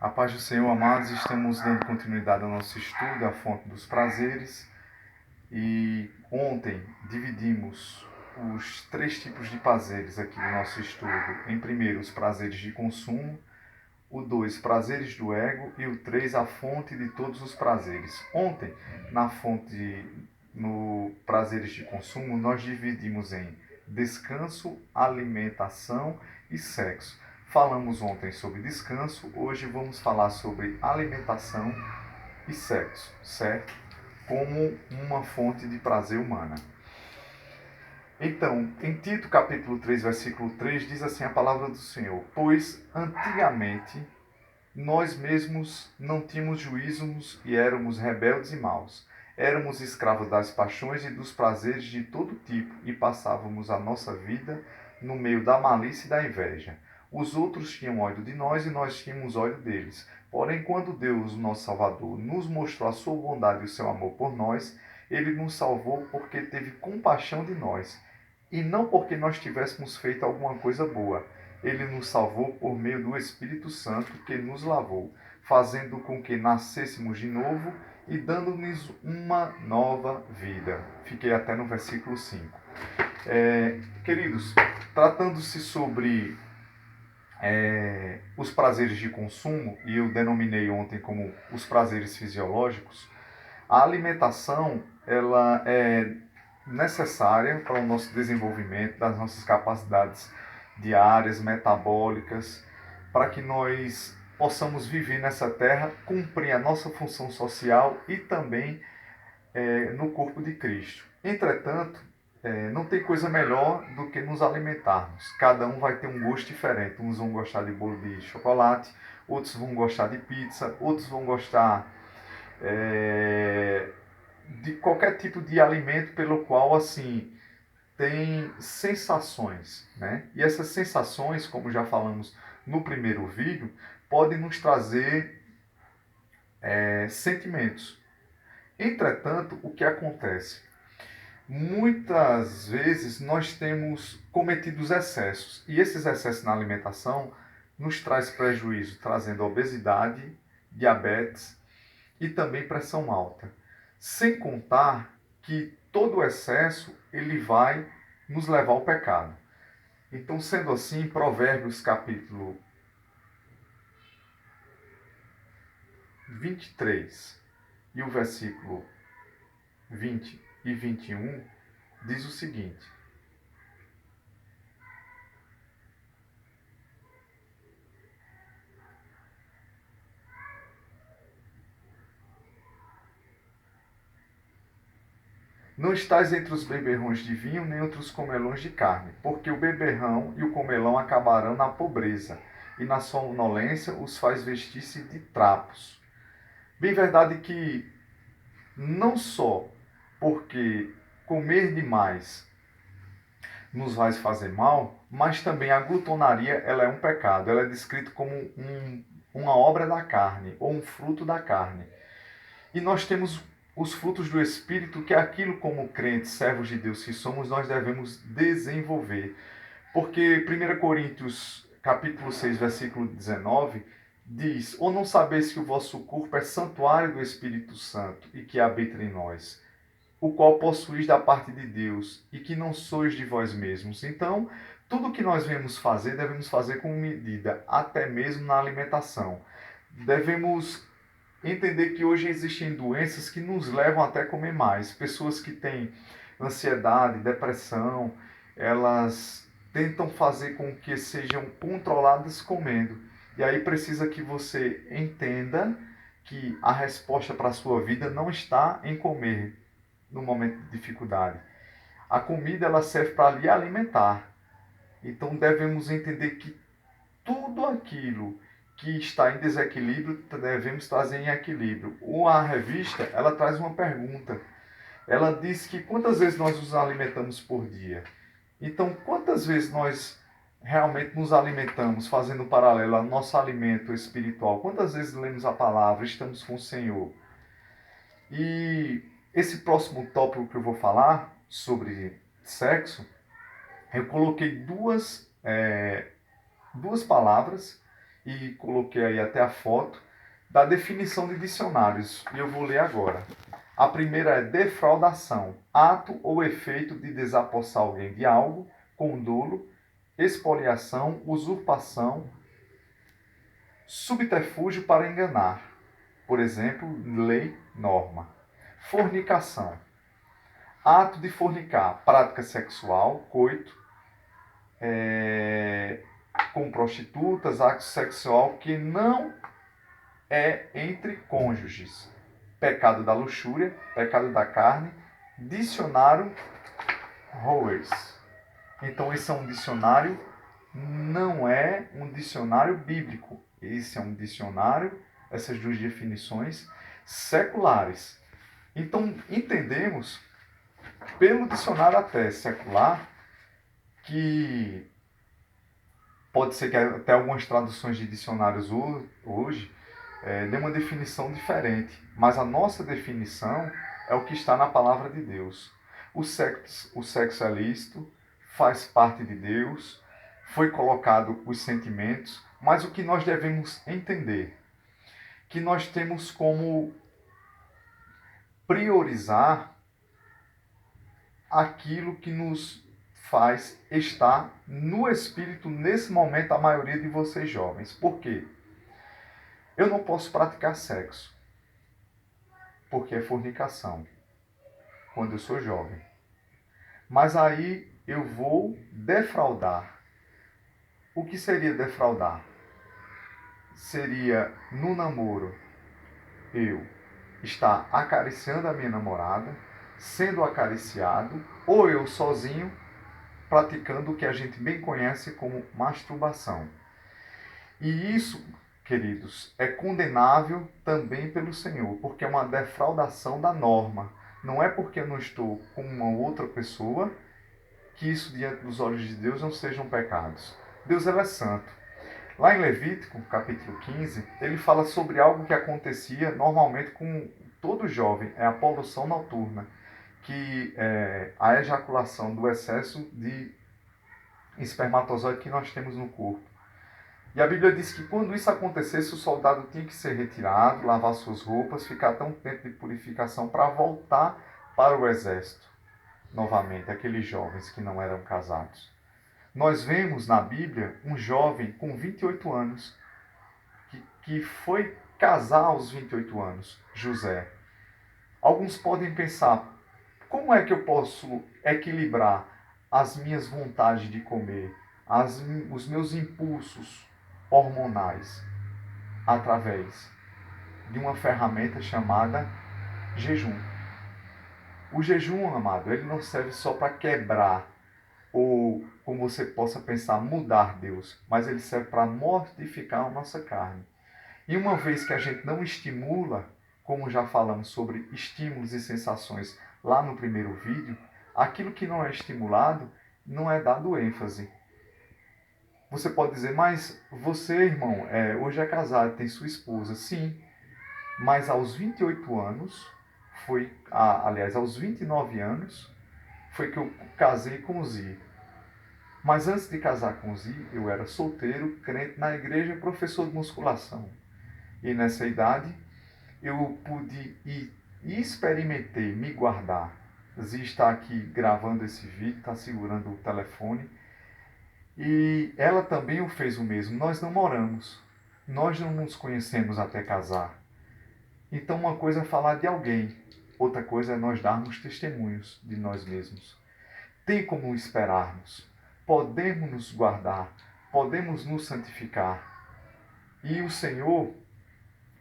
A paz do Senhor, amados, estamos dando continuidade ao nosso estudo, a fonte dos prazeres. E ontem dividimos os 3 tipos de prazeres aqui no nosso estudo. Em primeiro, os prazeres de consumo. O 2, prazeres do ego. E o 3, a fonte de todos os prazeres. Ontem, no prazeres de consumo, nós dividimos em descanso, alimentação e sexo. Falamos ontem sobre descanso, hoje vamos falar sobre alimentação e sexo, certo? Como uma fonte de prazer humana. Então, em Tito capítulo 3, versículo 3, diz assim a palavra do Senhor: Pois antigamente nós mesmos não tínhamos juízos e éramos rebeldes e maus. Éramos escravos das paixões e dos prazeres de todo tipo e passávamos a nossa vida no meio da malícia e da inveja. Os outros tinham ódio de nós e nós tínhamos ódio deles. Porém, quando Deus, nosso Salvador, nos mostrou a sua bondade e o seu amor por nós, ele nos salvou porque teve compaixão de nós, e não porque nós tivéssemos feito alguma coisa boa. Ele nos salvou por meio do Espírito Santo que nos lavou, fazendo com que nascêssemos de novo e dando-nos uma nova vida. Fiquei até no versículo 5. Queridos, tratando-se sobre os prazeres de consumo, e eu denominei ontem como os prazeres fisiológicos, a alimentação ela é necessária para o nosso desenvolvimento, das nossas capacidades diárias, metabólicas, para que nós possamos viver nessa terra, cumprir a nossa função social e também no corpo de Cristo. Entretanto, não tem coisa melhor do que nos alimentarmos. Cada um vai ter um gosto diferente. Uns vão gostar de bolo de chocolate, outros vão gostar de pizza, outros vão gostar de qualquer tipo de alimento pelo qual, assim, tem sensações, né? E essas sensações, como já falamos no primeiro vídeo, podem nos trazer sentimentos. Entretanto, o que acontece? Muitas vezes nós temos cometido excessos, e esses excessos na alimentação nos traz prejuízo, trazendo obesidade, diabetes e também pressão alta. Sem contar que todo o excesso ele vai nos levar ao pecado. Então, sendo assim, Provérbios capítulo 23 e o versículo 20 e 21 diz o seguinte: Não estás entre os beberrões de vinho, nem entre os comelões de carne, porque o beberrão e o comelão acabarão na pobreza, e na sonolência os faz vestir-se de trapos. Bem verdade que não só porque comer demais nos vai fazer mal, mas também a glutonaria ela é um pecado. Ela é descrita como uma obra da carne, ou um fruto da carne. E nós temos os frutos do Espírito, que é aquilo como crentes, servos de Deus que somos, nós devemos desenvolver. Porque 1 Coríntios capítulo 6, versículo 19, diz: Ou não sabeis que o vosso corpo é santuário do Espírito Santo e que habita em nós, o qual possuís da parte de Deus e que não sois de vós mesmos. Então, tudo que nós devemos fazer com medida, até mesmo na alimentação. Devemos entender que hoje existem doenças que nos levam até a comer mais. Pessoas que têm ansiedade, depressão, elas tentam fazer com que sejam controladas comendo. E aí precisa que você entenda que a resposta para a sua vida não está em comer no momento de dificuldade. A comida ela serve para lhe alimentar. Então devemos entender que tudo aquilo que está em desequilíbrio devemos trazer em equilíbrio. A revista ela traz uma pergunta. Ela diz que quantas vezes nós nos alimentamos por dia. Então, quantas vezes nós realmente nos alimentamos, fazendo um paralelo ao nosso alimento espiritual? Quantas vezes lemos a palavra, estamos com o Senhor? E esse próximo tópico que eu vou falar sobre sexo, eu coloquei duas palavras e coloquei aí até a foto da definição de dicionários, e eu vou ler agora. A primeira é defraudação, ato ou efeito de desapossar alguém de algo, com dolo, expoliação, usurpação, subterfúgio para enganar. Por exemplo, lei, norma. Fornicação. Ato de fornicar, prática sexual, coito, com prostitutas, ato sexual que não é entre cônjuges. Pecado da luxúria, pecado da carne, dicionário Rowers. Então esse é um dicionário, não é um dicionário bíblico. Esse é um dicionário, essas duas definições seculares. Então entendemos, pelo dicionário até secular, que pode ser que até algumas traduções de dicionários hoje dê uma definição diferente, mas a nossa definição é o que está na palavra de Deus. O sexo é lícito, faz parte de Deus, foi colocado os sentimentos, mas o que nós devemos entender? Que nós temos como priorizar aquilo que nos faz estar no espírito nesse momento, a maioria de vocês jovens. Por quê? Eu não posso praticar sexo, porque é fornicação, quando eu sou jovem. Mas aí eu vou defraudar. O que seria defraudar? Seria no namoro eu estar acariciando a minha namorada, sendo acariciado, ou eu sozinho praticando o que a gente bem conhece como masturbação. E isso, queridos, é condenável também pelo Senhor, porque é uma defraudação da norma. Não é porque eu não estou com uma outra pessoa que isso, diante dos olhos de Deus, não sejam pecados. Deus é santo. Lá em Levítico, capítulo 15, ele fala sobre algo que acontecia normalmente com todo jovem, é a poluição noturna, que é a ejaculação do excesso de espermatozoide que nós temos no corpo. E a Bíblia diz que quando isso acontecesse, o soldado tinha que ser retirado, lavar suas roupas, ficar até um tempo de purificação para voltar para o exército. Novamente, aqueles jovens que não eram casados. Nós vemos na Bíblia um jovem com 28 anos, que foi casar aos 28 anos, José. Alguns podem pensar, como é que eu posso equilibrar as minhas vontades de comer, os meus impulsos hormonais, através de uma ferramenta chamada jejum. O jejum, amado, ele não serve só para quebrar ou, como você possa pensar, mudar Deus, mas ele serve para mortificar a nossa carne. E uma vez que a gente não estimula, como já falamos sobre estímulos e sensações lá no primeiro vídeo, aquilo que não é estimulado não é dado ênfase. Você pode dizer, mas você, irmão, hoje é casado, tem sua esposa. Sim, mas aos 28 anos, aliás, aos 29 anos, foi que eu casei com o Zi. Mas antes de casar com o Zi, eu era solteiro, crente na igreja, professor de musculação. E nessa idade, eu pude e experimentei me guardar. Zi está aqui gravando esse vídeo, está segurando o telefone. E ela também o fez o mesmo. Nós não moramos. Nós não nos conhecemos até casar. Então uma coisa é falar de alguém, outra coisa é nós darmos testemunhos de nós mesmos. Tem como esperarmos. Podemos nos guardar, podemos nos santificar. E o Senhor,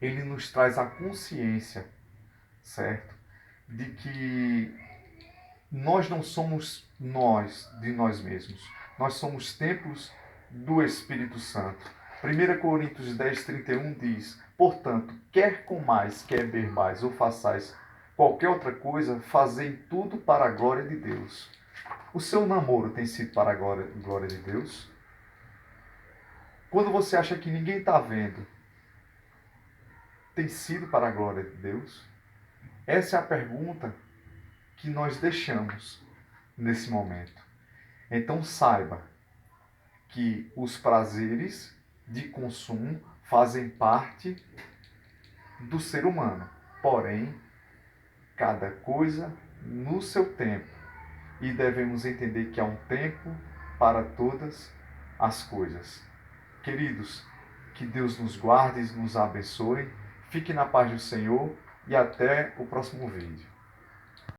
ele nos traz a consciência, certo? De que nós não somos nós, de nós mesmos. Nós somos templos do Espírito Santo. 1 Coríntios 10, 31 diz, portanto, quer comais, quer bebais ou façais qualquer outra coisa, fazei tudo para a glória de Deus. O seu namoro tem sido para a glória de Deus? Quando você acha que ninguém está vendo, tem sido para a glória de Deus? Essa é a pergunta que nós deixamos nesse momento. Então saiba que os prazeres de consumo fazem parte do ser humano. Porém, cada coisa no seu tempo. E devemos entender que há um tempo para todas as coisas. Queridos, que Deus nos guarde e nos abençoe. Fique na paz do Senhor e até o próximo vídeo.